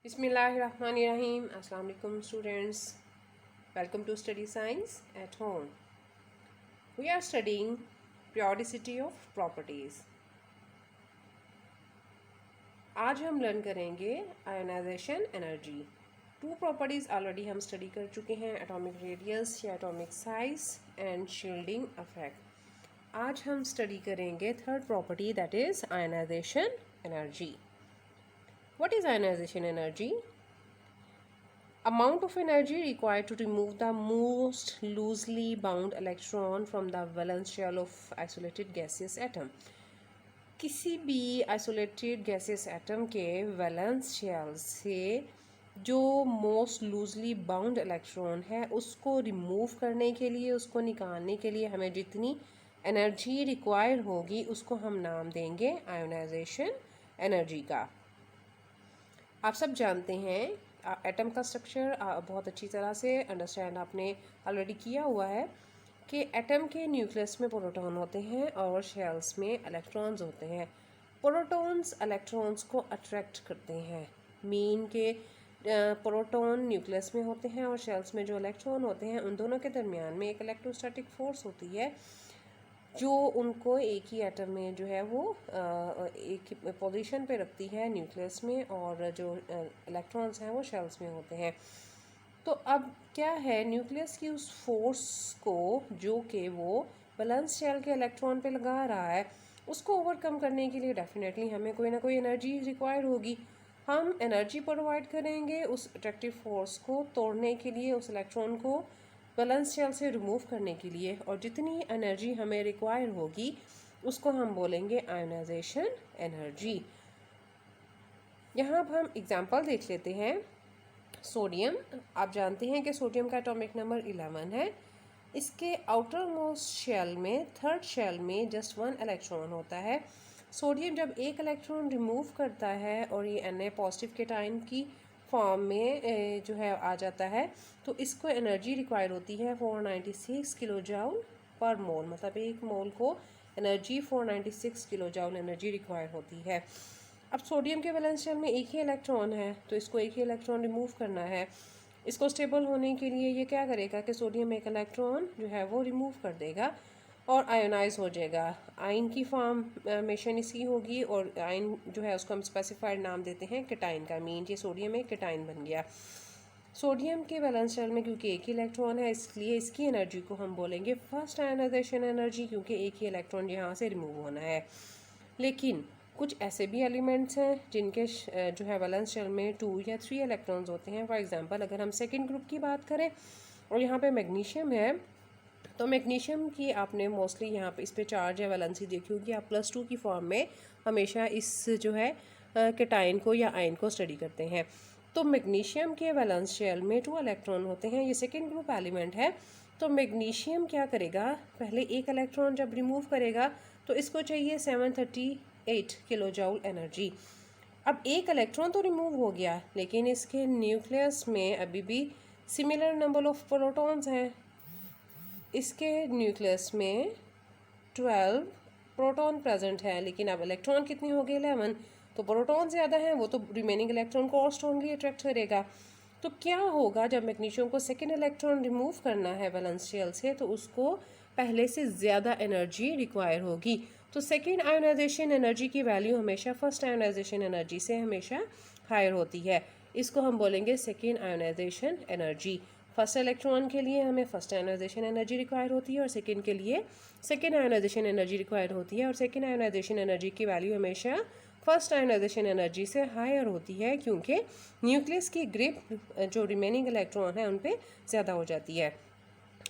Bismillahirrahmanirrahim. Assalamu alaikum students. Welcome to Study Science at Home. We are studying periodicity of properties. आज हम learn करेंगे ionisation energy. Two properties already हम study कर चुके हैं, atomic radius या atomic size and shielding effect. आज हम स्टडी करेंगे third property, that is ionisation energy. What is ionization energy? Amount of energy required to remove the most loosely bound electron from the valence shell of isolated gaseous atom. किसी भी isolated gaseous atom के valence shell से जो most loosely bound electron है उसको remove करने के लिए, उसको निकालने के लिए हमें जितनी energy required होगी उसको हम नाम देंगे ionization energy का। आप सब जानते हैं एटम का स्ट्रक्चर बहुत अच्छी तरह से अंडरस्टैंड आपने ऑलरेडी किया हुआ है कि एटम के न्यूक्लियस में प्रोटॉन होते हैं और शेल्स में इलेक्ट्रॉन्स होते हैं। प्रोटॉन्स इलेक्ट्रॉन्स को अट्रैक्ट करते हैं, मीन के प्रोटॉन न्यूक्लियस में होते हैं और शेल्स में जो इलेक्ट्रॉन होते हैं उन दोनों के दरमियान में एक इलेक्ट्रोस्टैटिक फोर्स होती है जो उनको एक ही एटम में जो है वो एक ही पोजीशन पे रखती है न्यूक्लियस में, और जो इलेक्ट्रॉन्स हैं वो शेल्स में होते हैं। तो अब क्या है, न्यूक्लियस की उस फोर्स को जो कि वो वैलेंस शेल के इलेक्ट्रॉन पे लगा रहा है उसको ओवरकम करने के लिए डेफिनेटली हमें कोई ना कोई एनर्जी रिक्वायर होगी। हम एनर्जी प्रोवाइड करेंगे उस अट्रैक्टिव फोर्स को तोड़ने के लिए, उस इलेक्ट्रॉन को वैलेंस शेल से रिमूव करने के लिए, और जितनी एनर्जी हमें रिक्वायर होगी उसको हम बोलेंगे आयोनाइजेशन एनर्जी। यहाँ अब हम एग्जांपल देख लेते हैं। सोडियम, आप जानते हैं कि सोडियम का एटॉमिक नंबर 11 है। इसके आउटर मोस्ट शेल में, थर्ड शेल में जस्ट 1 इलेक्ट्रॉन होता है। सोडियम जब एक इलेक्ट्रॉन रिमूव करता है और ये Na पॉजिटिव केटाइन की फॉर्म में जो है आ जाता है तो इसको एनर्जी रिक्वायर होती है 496 किलो जूल पर मोल, मतलब एक मोल को energy 496 kilo joule energy require होती है। अब सोडियम के वैलेंस शेल में एक ही इलेक्ट्रॉन है तो इसको एक ही इलेक्ट्रॉन रिमूव करना है। इसको स्टेबल होने के लिए ये क्या करेगा कि सोडियम एक इलेक्ट्रॉन जो है वो रिमूव कर देगा और आयोनाइज हो जाएगा। आयन की फॉर्मेशन इसकी होगी और आयन जो है उसको हम स्पेसिफाइड नाम देते हैं केटाइन का, मीन ये सोडियम एक केटाइन बन गया। सोडियम के वैलेंस शेल में क्योंकि एक ही इलेक्ट्रॉन है इसलिए इसकी एनर्जी को हम बोलेंगे फर्स्ट आयोनाइजेशन एनर्जी, क्योंकि एक ही इलेक्ट्रॉन यहाँ से रिमूव होना है। लेकिन कुछ ऐसे भी एलिमेंट्स हैं जिनके जो है वैलेंस शेल में 2 या 3 इलेक्ट्रॉन्स होते हैं। फॉर एग्जांपल अगर हम सेकंड ग्रुप की बात करें और यहाँ पे मैग्नीशियम है तो मैग्नीशियम की आपने मोस्टली यहाँ पे इस पे चार्ज या वैलेंसी देखी होगी। आप +2 की फॉर्म में हमेशा इस जो है केटाइन को या आयन को स्टडी करते हैं। तो मैग्नीशियम के वैलेंस शेल में 2 इलेक्ट्रॉन होते हैं, ये सेकेंड ग्रुप एलिमेंट है। तो मैग्नीशियम क्या करेगा, पहले एक इलेक्ट्रॉन जब रिमूव करेगा तो इसको चाहिए 738 किलो जूल एनर्जी। अब एक इलेक्ट्रॉन तो रिमूव हो गया लेकिन इसके न्यूक्लियस में अभी भी सिमिलर नंबर ऑफ प्रोटॉन्स हैं। इसके न्यूक्लियस में 12 प्रोटॉन प्रेजेंट है, लेकिन अब इलेक्ट्रॉन कितनी हो गई 11, तो प्रोटॉन ज़्यादा हैं, वो तो रिमेनिंग इलेक्ट्रॉन को और स्ट्रॉन्गली अट्रैक्ट करेगा। तो क्या होगा जब मैग्नीशियम को सेकेंड इलेक्ट्रॉन रिमूव करना है वैलेंस शेल से तो उसको पहले से ज़्यादा एनर्जी रिक्वायर होगी। तो सेकेंड आयोनाइजेशन एनर्जी की वैल्यू हमेशा फर्स्ट आयोनाइजेशन एनर्जी से हमेशा हायर होती है। इसको हम बोलेंगे second ionization energy. First electron के लिए हमें फर्स्ट आयोनाइजेशन एनर्जी रिक्वायर होती है और सेकेंड के लिए सेकेंड आयोनाइजेशन एनर्जी रिक्वायर होती है, और सेकेंड आयोनाइजेशन एनर्जी की वैल्यू हमेशा फर्स्ट आयोनाइजेशन एनर्जी से हायर होती है क्योंकि न्यूक्लियस की ग्रिप जो रिमेनिंग इलेक्ट्रॉन है उन पे ज़्यादा हो जाती है।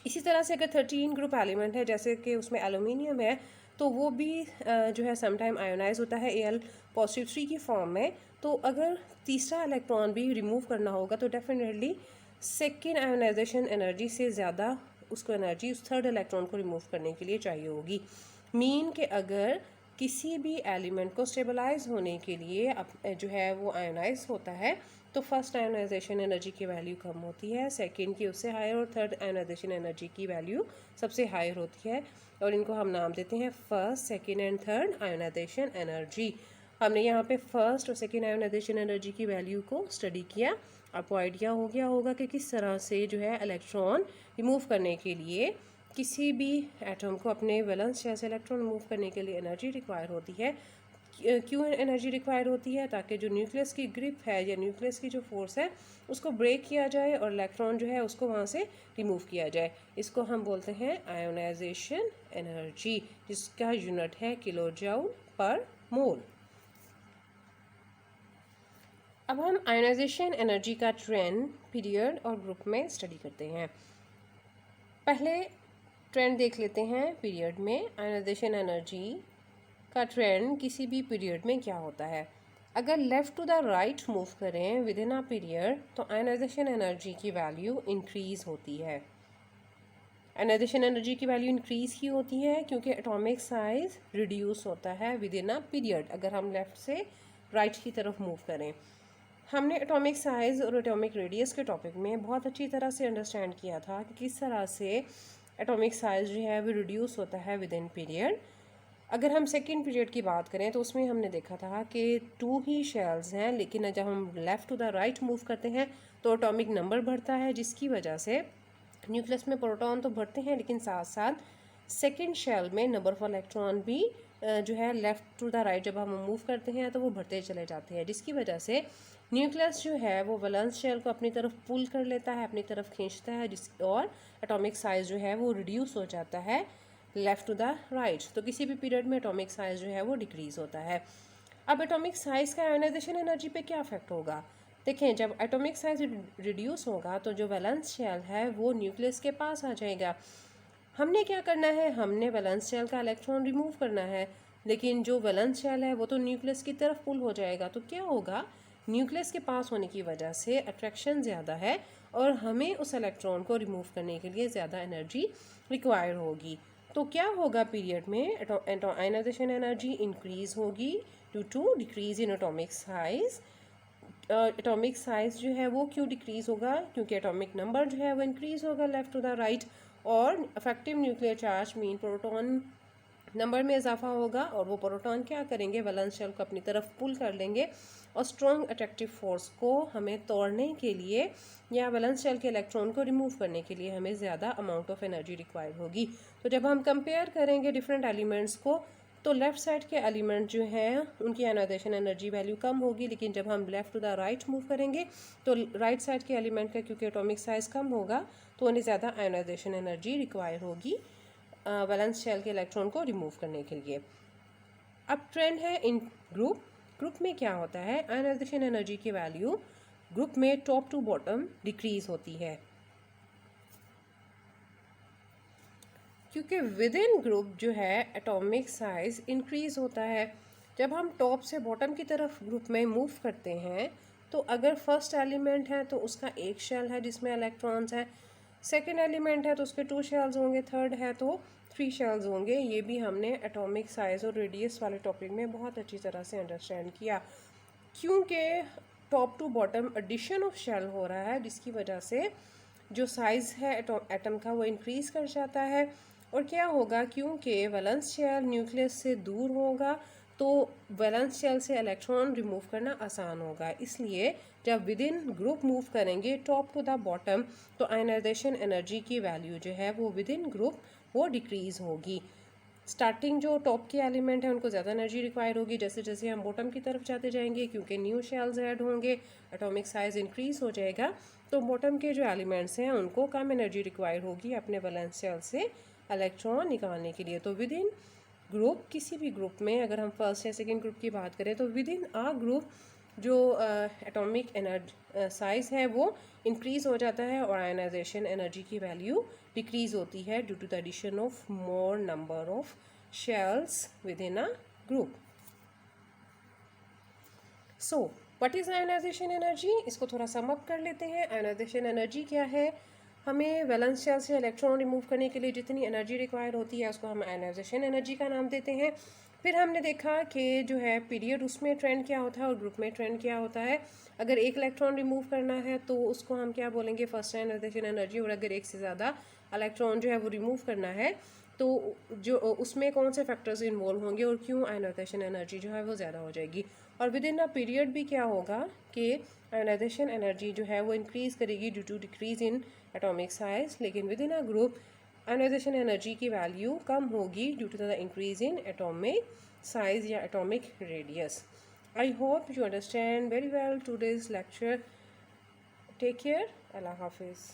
इसी तरह से अगर 13 ग्रुप एलिमेंट है जैसे कि उसमें एलुमिनियम है तो वो भी जो है समटाइम आयोनाइज होता है Al+3 की फॉर्म में। तो अगर तीसरा इलेक्ट्रॉन भी रिमूव करना होगा तो डेफिनेटली सेकेंड आयोनाइजेशन एनर्जी से ज़्यादा उसको एनर्जी उस थर्ड इलेक्ट्रॉन को रिमूव करने के लिए चाहिए होगी। मीन कि अगर किसी भी एलिमेंट को स्टेबलाइज होने के लिए अब जो है वो आयोनाइज होता है तो फर्स्ट आयोनाइजेशन एनर्जी की वैल्यू कम होती है, सेकंड की उससे हायर, और थर्ड आयोनाइजेशन एनर्जी की वैल्यू सबसे हायर होती है, और इनको हम नाम देते हैं first, second and third ionization energy. हमने यहाँ पे फर्स्ट और सेकेंड आयोनाइजेशन एनर्जी की वैल्यू को स्टडी किया। आपको आइडिया हो गया होगा कि किस तरह से जो है इलेक्ट्रॉन रिमूव करने के लिए किसी भी एटम को अपने वैलेंस शेल से इलेक्ट्रॉन रिमूव करने के लिए एनर्जी रिक्वायर होती है। क्यों एनर्जी रिक्वायर होती है? ताकि जो न्यूक्लियस की ग्रिप है या न्यूक्लियस की जो फोर्स है उसको ब्रेक किया जाए और इलेक्ट्रॉन जो है उसको वहाँ से रिमूव किया जाए। इसको हम बोलते हैं आयोनाइजेशन एनर्जी, जिसका यूनिट है किलो जूल पर मोल। अब हम आयोनाइजेशन एनर्जी का ट्रेंड, पीरियड और ग्रुप में स्टडी करते हैं। पहले ट्रेंड देख लेते हैं पीरियड में। आयोनाइजेशन एनर्जी का ट्रेंड किसी भी पीरियड में क्या होता है? अगर left to the right move करें विद इन अ पीरियड तो आयोनाइजेशन एनर्जी की वैल्यू इंक्रीज़ होती है। आयोनाइजेशन एनर्जी की वैल्यू इंक्रीज़ ही होती है क्योंकि एटॉमिक साइज रिड्यूस होता है विद इन अ पीरियड, अगर हम लेफ़्ट से राइट की तरफ मूव करें। हमने एटॉमिक साइज और एटॉमिक रेडियस के टॉपिक में बहुत अच्छी तरह से अंडरस्टैंड किया था कि किस तरह से एटॉमिक साइज जो है वो रिड्यूस होता है विद इन पीरियड। अगर हम सेकेंड पीरियड की बात करें तो उसमें हमने देखा था कि 2 ही शेल्स हैं, लेकिन जब हम left to the right move करते हैं तो एटॉमिक नंबर बढ़ता है, जिसकी वजह से न्यूक्लियस में प्रोटॉन तो बढ़ते हैं लेकिन साथ साथ सेकेंड शेल में नंबर ऑफ इलेक्ट्रॉन भी जो है लेफ़्ट टू द राइट जब हम मूव करते हैं तो वो बढ़ते चले जाते हैं, जिसकी वजह से न्यूक्लियस जो है वो वैलेंस शेल को अपनी तरफ पुल कर लेता है, अपनी तरफ खींचता है, और एटॉमिक साइज जो है वो रिड्यूस हो जाता है लेफ़्ट टू द राइट। तो किसी भी पीरियड में एटॉमिक साइज जो है वो डिक्रीज़ होता है। अब एटॉमिक साइज का आयोनाइजेशन एनर्जी पे क्या इफेक्ट होगा? देखें, जब एटॉमिक साइज रिड्यूस होगा तो जो वैलेंस शेल है वो न्यूक्लियस के पास आ जाएगा। हमने क्या करना है? हमने वैलेंस शेल का इलेक्ट्रॉन रिमूव करना है, लेकिन जो वैलेंस शेल है वो तो न्यूक्लियस की तरफ पुल हो जाएगा। तो क्या होगा? न्यूक्लियस के पास होने की वजह से अट्रैक्शन ज़्यादा है और हमें उस इलेक्ट्रॉन को रिमूव करने के लिए ज़्यादा एनर्जी रिक्वायर होगी। तो क्या होगा पीरियड में? आयोनाइजेशन एनर्जी इंक्रीज़ होगी due to decrease in atomic size. Atomic size जो है वो क्यों डिक्रीज़ होगा? क्योंकि एटॉमिक नंबर जो है वो इंक्रीज़ होगा लेफ़्ट टू द राइट, और effective nuclear charge mean proton number में इजाफा होगा, और वो प्रोटॉन क्या करेंगे? वैलेंस शेल को अपनी तरफ पुल कर लेंगे और स्ट्रॉन्ग अट्रैक्टिव फोर्स को हमें तोड़ने के लिए या वैलेंस शेल के इलेक्ट्रॉन को रिमूव करने के लिए हमें ज़्यादा अमाउंट ऑफ एनर्जी रिक्वायर होगी। तो जब हम कंपेयर करेंगे डिफरेंट एलिमेंट्स को तो लेफ़्ट साइड के एलिमेंट जो हैं उनकी आयोनाइजेशन एनर्जी वैल्यू कम होगी, लेकिन जब हम left to the right move करेंगे तो राइट साइड के एलिमेंट का क्योंकि एटॉमिक साइज कम होगा तो उन्हें ज़्यादा आयोनाइजेशन एनर्जी रिक्वायर होगी वैलेंस शेल के इलेक्ट्रॉन को रिमूव करने के लिए। अब ट्रेंड है इन ग्रुप। ग्रुप में क्या होता है? आयोनाइजेशन एनर्जी की वैल्यू ग्रुप में टॉप टू बॉटम डिक्रीज होती है, क्योंकि विद इन ग्रुप जो है एटॉमिक साइज इंक्रीज होता है। जब हम टॉप से बॉटम की तरफ ग्रुप में मूव करते हैं तो अगर फर्स्ट एलिमेंट है तो उसका एक शेल है जिसमें इलेक्ट्रॉन्स हैं, सेकेंड एलिमेंट है तो उसके 2 शेल्स होंगे, थर्ड है तो 3 शेल्स होंगे। ये भी हमने एटॉमिक साइज और रेडियस वाले टॉपिक में बहुत अच्छी तरह से अंडरस्टैंड किया, क्योंकि top to bottom addition of shell हो रहा है, जिसकी वजह से जो साइज़ है एटम का वो इंक्रीज़ कर जाता है। और क्या होगा? क्योंकि वैलेंस शेल न्यूक्लियस से दूर होगा तो वैलेंस शेल से इलेक्ट्रॉन रिमूव करना आसान होगा, इसलिए जब विद इन ग्रुप मूव करेंगे टॉप टू द बॉटम तो आयोनाइजेशन एनर्जी की वैल्यू जो है वो विद इन ग्रुप वो डिक्रीज़ होगी। स्टार्टिंग जो टॉप के एलिमेंट हैं उनको ज़्यादा एनर्जी रिक्वायर होगी, जैसे जैसे हम बॉटम की तरफ जाते जाएंगे क्योंकि न्यू शेल्स ऐड होंगे, एटॉमिक साइज इंक्रीज़ हो जाएगा, तो बॉटम के जो एलिमेंट्स हैं उनको कम एनर्जी रिक्वायर होगी अपने वैलेंस शेल से इलेक्ट्रॉन निकालने के लिए। तो विद इन ग्रुप, किसी भी ग्रुप में अगर हम फर्स्ट या सेकेंड ग्रुप की बात करें तो विद इन आ ग्रुप जो एटॉमिक एनर्जी साइज है वो इंक्रीज़ हो जाता है और आयोनाइजेशन एनर्जी की वैल्यू डिक्रीज़ होती है due to the addition of more number of shells within a group. So what is ionisation energy? इसको थोड़ा सम अप कर लेते हैं। आयोनाइजेशन एनर्जी क्या है? हमें वैलेंस शेल से इलेक्ट्रॉन रिमूव करने के लिए जितनी एनर्जी रिक्वायर होती है उसको हम आयोनाइजेशन एनर्जी का नाम देते हैं। फिर हमने देखा कि जो है पीरियड उसमें ट्रेंड क्या होता है और ग्रुप में ट्रेंड क्या होता है। अगर एक इलेक्ट्रॉन रिमूव करना है तो उसको हम क्या बोलेंगे? First ionisation energy. और अगर एक से ज़्यादा इलेक्ट्रॉन जो है वो रिमूव करना है तो जो उसमें कौन से फैक्टर्स इन्वॉल्व होंगे और क्यों आयनाइजेशन एनर्जी जो है वो ज़्यादा हो जाएगी। और विद इन अ पीरियड भी क्या होगा कि आयनाइजेशन एनर्जी जो है वो इंक्रीज़ करेगी due to decrease in atomic size, लेकिन within a group ionization energy की वैल्यू कम होगी due to the increase in atomic size या atomic radius. I hope you understand very well today's lecture. Take care. Allah Hafiz.